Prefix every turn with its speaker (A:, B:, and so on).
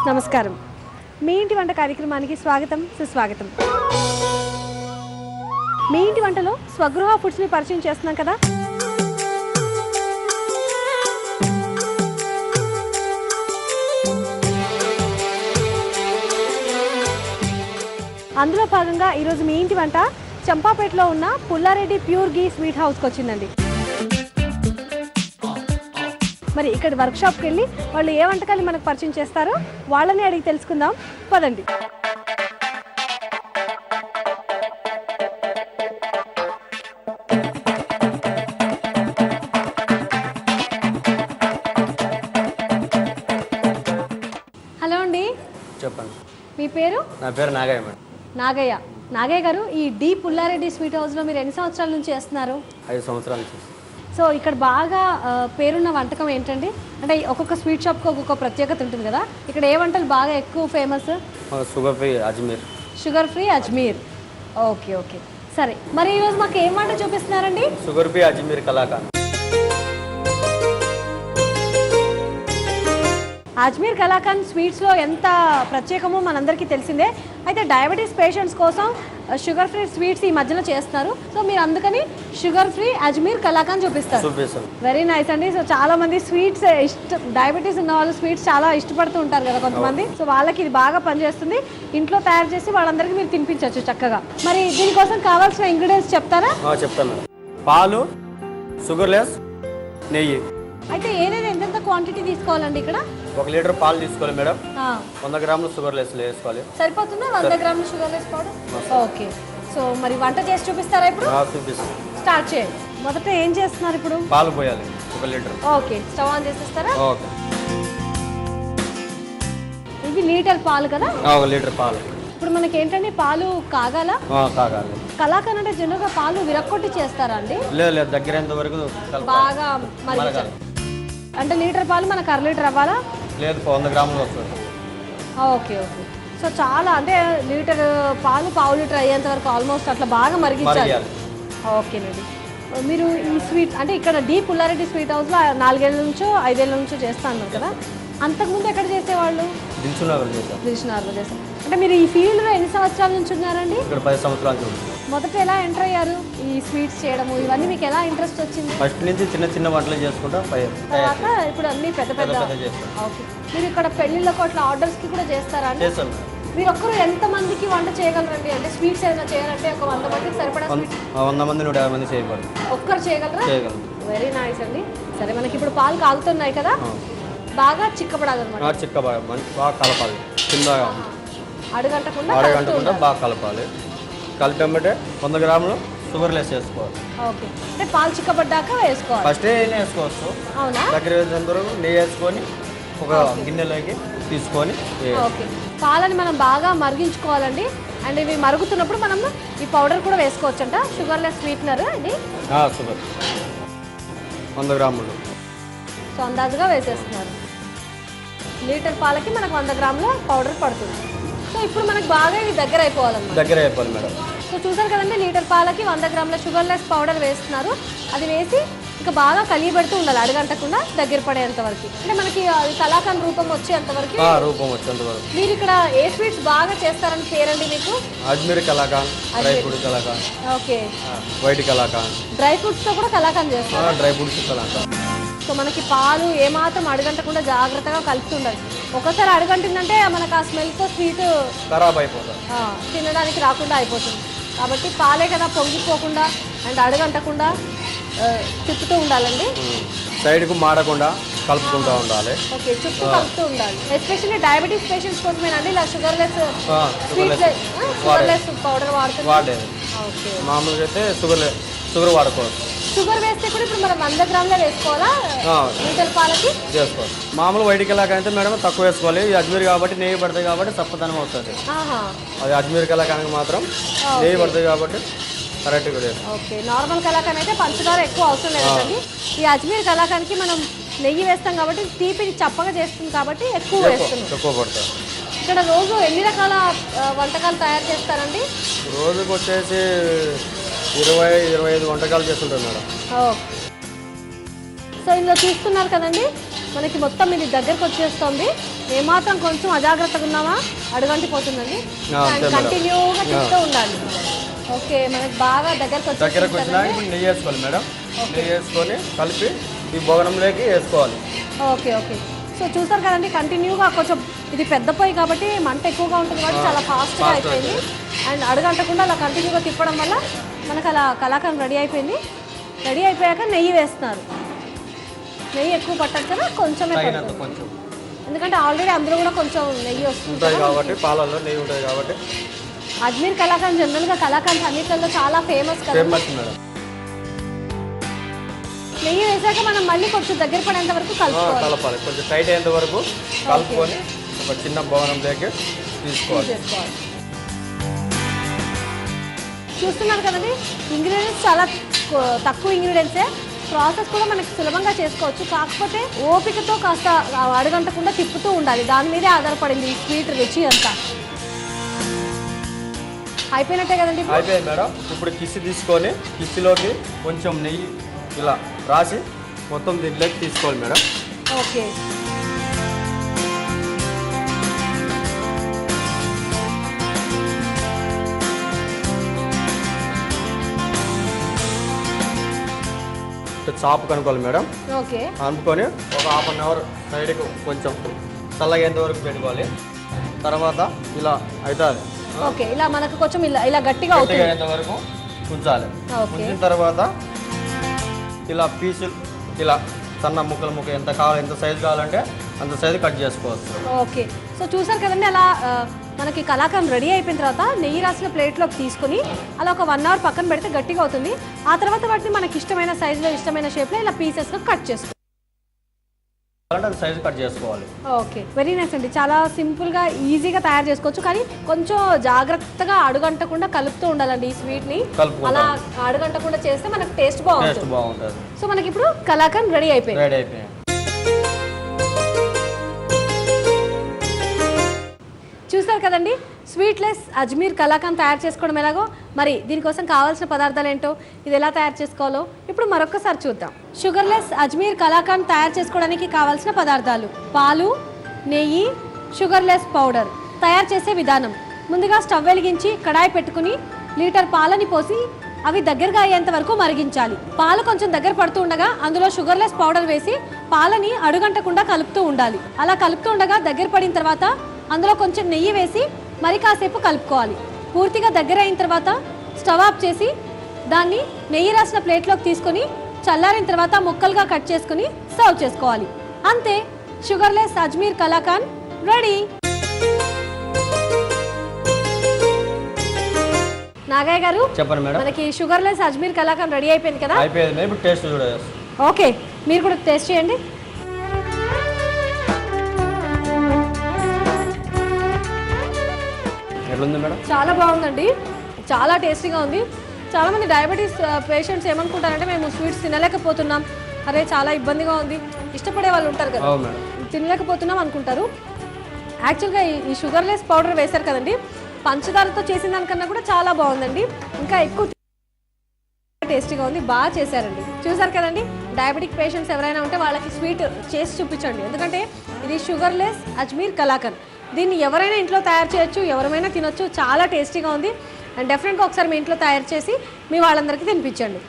A: నమస్కారం. మీ ఇంటి వంట కార్యక్రమానికి స్వాగతం, సుస్వాగతం. మీ ఇంటి వంటలో స్వగృహ ఫుడ్స్ని పరిచయం చేస్తున్నాం కదా. అందులో భాగంగా ఈరోజు మీ ఇంటి వంట చంపాపేటలో ఉన్న పుల్లారెడ్డి ప్యూర్ ఘీ స్వీట్ హౌస్కి వచ్చిందండి. మరి ఇక్కడ వర్క్షాప్కి వెళ్ళి వాళ్ళు ఏ వంటకాలు మనకు పరిచయం చేస్తారో వాళ్ళని అడిగి తెలుసుకుందాం. పదండి. హలో అండి,
B: చెప్పండి.
A: మీ పేరు?
B: నా పేరు నాగయ్య మేడం.
A: నాగయ్య గారు, ఈ డి పుల్లారెడ్డి స్వీట్ హౌస్లో మీరు ఎన్ని సంవత్సరాల నుంచి చేస్తున్నారు?
B: 5 సంవత్సరాల నుంచి.
A: సో ఇక్కడ బాగా పేరున్న వంటకం ఏంటండి? అంటే ఒక్కొక్క స్వీట్ షాప్కి ఒక్కొక్క ప్రత్యేకత ఉంటుంది కదా. ఇక్కడ ఏ వంటలు బాగా ఎక్కువ famous?
B: Sugar free Ajmer.
A: Sugar free Ajmer. Okay okay, సరే. మరి ఈరోజు మాకు ఏం వంట చూపిస్తున్నారండి?
B: Sugar free Ajmer kalakand.
A: అజ్మీర్ కలాకాండ్ స్వీట్స్లో ఎంత ప్రత్యేకమో మనందరికీ తెలిసిందే. అయితే డయాబెటీస్ పేషెంట్స్ కోసం షుగర్ ఫ్రీ స్వీట్స్ ఈ మధ్యలో చేస్తున్నారు. సో మీరు అందుకని షుగర్ ఫ్రీ అజ్మీర్ కలాకాండ్ చూపిస్తారు. వెరీ నైస్ అండి. సో చాలా మంది స్వీట్స్ డయాబెటీస్ ఉన్న వాళ్ళు స్వీట్స్ చాలా ఇష్టపడుతూ ఉంటారు కదా కొంతమంది. సో వాళ్ళకి ఇది బాగా పనిచేస్తుంది. ఇంట్లో తయారు చేసి వాళ్ళందరికీ మీరు తినిపించవచ్చు చక్కగా. మరి దీనికోసం కావాల్సిన ఇంగ్రీడియంట్స్ చెప్తారా?
B: చెప్తాను. పాలు, షుగర్ లెస్, నెయ్యి.
A: అయితే ఏదైనా ఎంతెంత క్వాంటిటీ తీసుకోవాలండి? ఇక్కడ
B: 1 లీటర్ పాలు తీసుకోవాలి మేడం. 100 గ్రాములు షుగర్ లెస్ వేసుకోవాలి.
A: సరిపోతుందా? 100 గ్రాములు sugar less powder. Okay. So మరి వంట చేసి చూపిస్తారా ఇప్పుడు?
B: చూపిస్తాను.
A: స్టార్ట్ చేయండి. మొదట ఏం చేస్తున్నారు ఇప్పుడు?
B: పాలు పోయాలి 1 లీటర్.
A: ఓకే, స్టవ్ ఆన్ చేసేస్తారా?
B: ఓకే.
A: ఇది లీటర్ పాలు కదా?
B: 1 లీటర్ పాలు.
A: ఇప్పుడు మనకి ఏంటంటే పాలు కాగాల?
B: కాగాలి.
A: కలాకాండ్ అంటే జనరల్గా పాలు విరక్కొట్టి చేస్తారా అండి?
B: లేదు, దగ్గరేంత వరకు
A: బాగా మరిగించాలి. అంటే లీటర్ పాలు మనకు 1/2 లీటర్ అవ్వాలా?
B: లేదు, 100 గ్రాములు వస్తుంది.
A: Okay okay. సో చాలా అంటే లీటర్ పాలు 1/2 లీటర్ అయ్యేంత వరకు ఆల్మోస్ట్ అట్లా బాగా మరిగించాలి. ఓకేనండి. మీరు ఈ స్వీట్ అంటే ఇక్కడ డి పుల్లారెడ్డి స్వీట్ హౌస్లో 4 ఏళ్ళ నుంచో 5 ఏళ్ళ నుంచో చేస్తా అన్నారు కదా. అంతకుముందు ఎక్కడ చేసేవాళ్ళు? దిల్సుఖ్నగర్లో చేస్తారు. అంటే మీరు ఈ ఫీల్డ్లో ఎన్ని సంవత్సరాల నుంచి ఉన్నారండి?
B: 10 సంవత్సరాల నుంచి.
A: మొదట ఎలా ఎంటర్ అయ్యారు ఈ స్వీట్స్ చేయడము ఇవన్నీ? మీకు ఎలా ఇంట్రెస్ట్ వచ్చింది?
B: ఫస్ట్ నుంచి చిన్న వంటలు చేసుకుంటా
A: తర్వాత ఇప్పుడు అన్ని పెద్ద ఓకే. మీరు ఇక్కడ పెళ్లిళ్ళకు అట్లా ఆర్డర్స్కి కూడా చేస్తారా అండి? మీరు ఒక్కరు ఎంత మందికి వంట చేయగలరండి? అంటే స్వీట్స్ ఏదైనా చేయాలంటే ఒక 100 మందికి సరిపడా
B: 100 మంది 150 మంది చేయగలరు.
A: ఒక్కరు చేయగలరా? వెరీ నైస్ అండి. సరే, మనకి ఇప్పుడు పాలు కాగుతున్నాయి కదా, బాగా చిక్కపడాలన్నమాట.
B: బాగా కలపాలి. కిందగా
A: అడగంటకుండా
B: బాగా కలపాలి. కలిపేమంటే 100 గ్రాములు షుగర్ లెస్ వేసుకోవాలి.
A: ఓకే. అంటే పాలు చిక్కబడ్డాక వేసుకోవాలి.
B: ఫస్ట్ వేసుకోవచ్చు. అవునా? దగ్గర వేసేంత వరకు నెయ్యి వేసుకొని ఒక గిన్నెలోకి తీసుకొని.
A: ఓకే. పాలని మనం బాగా మరిగించుకోవాలండి. అండ్ ఇవి మరుగుతున్నప్పుడు మనం ఈ పౌడర్ కూడా వేసుకోవచ్చు అంట, షుగర్ లెస్ స్వీట్నర్ ఇది.
B: షుగర్ 100 గ్రాములు.
A: సో అందాజుగా వేసేస్తున్నారు. లీటర్ పాలకి మనకు 100 గ్రాముల పౌడర్ పడుతుంది. సో ఇప్పుడు మనకు బాగా ఇది దగ్గర అయిపోవాలి
B: మేడం.
A: సో చూసారు కదండి, లీటర్ పాలకి 100 గ్రాముల షుగర్ లెస్ పౌడర్ వేస్తున్నారు. అది వేసి ఇంకా బాగా కలియబెడుతూ ఉండాలి అడగంటకుండా దగ్గర పడేంత వరకు. అంటే మనకి కలాకాండ్ రూపం వచ్చేంత వరకు. మీరు ఇక్కడ ఏ స్వీట్స్ బాగా చేస్తారని పేరండి మీకు?
B: Ajmer kalakand, dry fruit kalakand.
A: Okay.
B: White kalakand.
A: Dry fruits తో కూడా కలాకాండ్ చేస్తారు?
B: Dry fruits kalakand.
A: సో మనకి పాలు ఏమాత్రం అడగంటకుండా జాగ్రత్తగా కలుపుతుండాలి. ఒకసారి అడగంటుందంటే మనకు ఆ స్మెల్తో స్వీట్
B: ఖరాబ్ అయిపోతుంది,
A: తినడానికి రాకుండా అయిపోతుంది. కాబట్టి పాలే కదా, పొంగిపోకుండా అండ్ అడగంటకుండా తిప్పుతూ ఉండాలండి.
B: సైడ్కు మాడకుండా కలుపుకుంటూ ఉండాలి.
A: ఓకే, చుట్టూ కలుపుతూ ఉండాలి. ఎస్పెషల్లీ డయాబెటీస్ పేషెంట్స్ కోసమేనండి ఇలా షుగర్ లెస్ పౌడర్ వాడుతుంది. ఓకే.
B: మామూలుగా అయితే షుగర్ వాడుకోవచ్చు.
A: షుగర్ వేస్తే కూడా ఇప్పుడు మనం 100 గ్రాములే వేసుకోవాలా లీటర్ పాలకి?
B: చేసుకోవాలి. మామూలు వైట్ కలాకాండ్ అయితే మేడం తక్కువ వేసుకోవాలి. ఈ అజ్మీర్ కాబట్టి నెయ్యి పడుతుంది కాబట్టి చప్పదనం అవుతుంది. అది అజ్మీర్ కలాకాండ్ మాత్రం నెయ్యి పడుతుంది కాబట్టి కరెక్ట్గా లేదు.
A: ఓకే. నార్మల్ కలాకాండ్ అయితే పంచదార ఎక్కువ అవసరం లేదండి. ఈ అజ్మీర్ కలాకాండ్కి మనం నెయ్యి వేస్తాం కాబట్టి తీపిని చప్పగా చేస్తుంది కాబట్టి ఎక్కువ వేస్తున్నాం.
B: ఎక్కువ పడుతుంది.
A: ఇక్కడ రోజు ఎన్ని రకాల వంటకాలు తయారు చేస్తారండి?
B: రోజుకి వచ్చేసి 20-25 వంటకాలు చేస్తుంటారు మేడం.
A: సో ఇందులో చూస్తున్నారు కదండి, మనకి మొత్తం ఇది దగ్గరకు వచ్చేస్తుంది. ఏమాత్రం కొంచెం అజాగ్రత్తగా ఉన్నామా అడుగంటిపోతుందండి. కంటిన్యూగా తిప్పుతూ ఉండాలి. ఓకే, మనకి బాగా దగ్గరకు
B: వచ్చినా నెయ్యి వేసుకోవాలి మేడం. నెయ్యి వేసుకొని కలిపి ఈ బోగనంలోకి వేసుకోవాలి.
A: Okay okay. సో చూసారు కదండి, కంటిన్యూగా కొంచెం ఇది పెద్ద పొయ్యి కాబట్టి మంట ఎక్కువగా ఉంటుంది కాబట్టి చాలా ఫాస్ట్గా అయిపోయింది. అండ్ అడుగంటకుండా అలా కంటిన్యూగా తిప్పడం వల్ల మనకు అలా కలాకండ్ రెడీ అయిపోయింది. రెడీ అయిపోయాక నెయ్యి వేస్తున్నారు. నెయ్యి ఎక్కువ పట్టదు కదా, కొంచెమే
B: కొంచెం,
A: ఎందుకంటే ఆల్రెడీ అందులో కూడా కొంచెం నెయ్యి వస్తుంది
B: కాబట్టి, పాలల్లో నెయ్యి ఉంటుంది కాబట్టి.
A: అజ్మీర్ కలాకండ్ జనరల్గా కలాకండ్ అన్నిటిలో చాలా ఫేమస్ కదా. నెయ్యి వేసాక మనం మళ్ళీ కొంచెం దగ్గర పడేంత వరకు
B: కలపాలి. కొంచెం టైట్ అయ్యేంత వరకు కలుపుకొని ఒక చిన్న భవనంలోకి తీసుకోవాలి.
A: చూస్తున్నారు కదండి, ఇంగ్రీడియంట్స్ చాలా తక్కువ ఇంగ్రీడియంట్సే. ప్రాసెస్ కూడా మనకి సులభంగా చేసుకోవచ్చు. కాకపోతే ఓపికతో కాస్త అడగంటకుండా తిప్పుతూ ఉండాలి. దాని మీదే ఆధారపడింది ఈ స్వీట్ రుచి అంతా. అయిపోయినట్టే కదండి.
B: అయిపోయింది మేడం. ఇప్పుడు కిసి తీసుకొని కిసిలోకి కొంచెం నెయ్యి ఇలా రాసి మొత్తం దీంట్లోకి తీసుకోవాలి మేడం.
A: ఓకే.
B: చాపు కనుక్కోవాలి మేడం.
A: ఓకే.
B: అనుకొని ఒక 1/2 అవర్ సైడ్కి కొంచెం చల్లగేంత వరకు పెట్టుకోవాలి. తర్వాత ఇలా అవుతుంది.
A: ఓకే, ఇలా మనకు కొంచెం ఇలా గట్టిగా
B: అయ్యేంత వరకు ఉంచాలి. ఉంచిన తర్వాత ఇలా పీసులు ఇలా సన్న ముక్కలు ఎంత కావాలి, ఎంత సైజు కావాలంటే అంత సైజు కట్ చేసుకోవచ్చు.
A: ఓకే. సో చూసారు కదండి, అలా మనకి కలాకండ్ రెడీ అయిపోయిన తర్వాత నెయ్యి రాసిన ప్లేట్లోకి తీసుకుని అలా ఒక 1 అవర్ పక్కన పెడితే గట్టిగా అవుతుంది. ఆ తర్వాత వాటిని మనకి ఇష్టమైన సైజులో ఇష్టమైన షేప్లో ఇలా పీసెస్గా కట్ చేసుకోవాలి.
B: సైజు కట్ చేసుకోవాలి.
A: ఓకే, వెరీ నైస్ అండి. చాలా సింపుల్గా ఈజీగా తయారు చేసుకోవచ్చు. కానీ కొంచెం జాగ్రత్తగా అడుగంటకుండా కలుపుతూ ఉండాలండి ఈ స్వీట్ని. అలా అడుగంటకుండా చేస్తే మనకు టేస్ట్ బాగుంటుంది. సో మనకి ఇప్పుడు కలాకండ్ రెడీ అయిపోయింది. చూస్తారు కదండి, స్వీట్లెస్ అజ్మీర్ కలాకండ్ తయారు చేసుకోవడం ఎలాగో. మరి దీనికోసం కావాల్సిన పదార్థాలు ఏంటో, ఇది ఎలా తయారు చేసుకోవాలో ఇప్పుడు మరొకసారి చూద్దాం. షుగర్లెస్ అజ్మీర్ కలాకండ్ తయారు చేసుకోవడానికి కావాల్సిన పదార్థాలు: పాలు, నెయ్యి, షుగర్లెస్ పౌడర్. తయారు చేసే విధానం: ముందుగా స్టవ్ వెలిగించి కడాయి పెట్టుకుని లీటర్ పాలని పోసి అవి దగ్గరగా అయ్యేంత వరకు మరిగించాలి. పాలు కొంచెం దగ్గర పడుతూ ఉండగా అందులో షుగర్లెస్ పౌడర్ వేసి పాలని అడుగంటకుండా కలుపుతూ ఉండాలి. అలా కలుపుతూ ఉండగా దగ్గర పడిన తర్వాత అందులో కొంచెం నెయ్యి వేసి మరి కాసేపు కలుపుకోవాలి. పూర్తిగా దగ్గర అయిన తర్వాత స్టవ్ ఆఫ్ చేసి దాన్ని నెయ్యి రాసిన ప్లేట్లోకి తీసుకొని చల్లారిన తర్వాత ముక్కలుగా కట్ చేసుకుని సర్వ్ చేసుకోవాలి. అంతే, షుగర్లెస్ అజ్మీర్ కలాకండ్ రెడీ. నాగయ్య గారు
B: చెప్పండి మేడం.
A: మనకి షుగర్లెస్ అజ్మీర్ కలాకండ్ రెడీ అయిపోయింది కదా.
B: అయిపోయింది. ఇప్పుడు టేస్ట్ చూడండి.
A: ఓకే, మీరు కూడా టేస్ట్ చేయండి. చాలా బాగుందండి, చాలా టేస్టీగా ఉంది. చాలామంది డయాబెటీస్ పేషెంట్స్ ఏమనుకుంటారంటే మేము స్వీట్స్ తినలేకపోతున్నాం, అరే చాలా ఇబ్బందిగా ఉంది, ఇష్టపడే వాళ్ళు ఉంటారు కదా, తినలేకపోతున్నాం అనుకుంటారు. యాక్చువల్గా ఈ షుగర్లెస్ పౌడర్ వేశారు కదండి, పంచదారతో చేసిన దానికన్నా కూడా చాలా బాగుందండి. ఇంకా ఎక్కువ టేస్టీగా ఉంది. బాగా చేశారండి. చూసారు కదండి, డయాబెటిక్ పేషెంట్స్ ఎవరైనా ఉంటే వాళ్ళకి స్వీట్ చేసి చూపించండి. ఎందుకంటే ఇది షుగర్లెస్ అజ్మీర్ కలాకండ్. దీన్ని ఎవరైనా ఇంట్లో తయారు చేయొచ్చు, ఎవరైనా తినొచ్చు. చాలా టేస్టీగా ఉంది. అండ్ డెఫినెట్గా ఒకసారి మీ ఇంట్లో తయారు చేసి మీ వాళ్ళందరికీ తినిపించండి.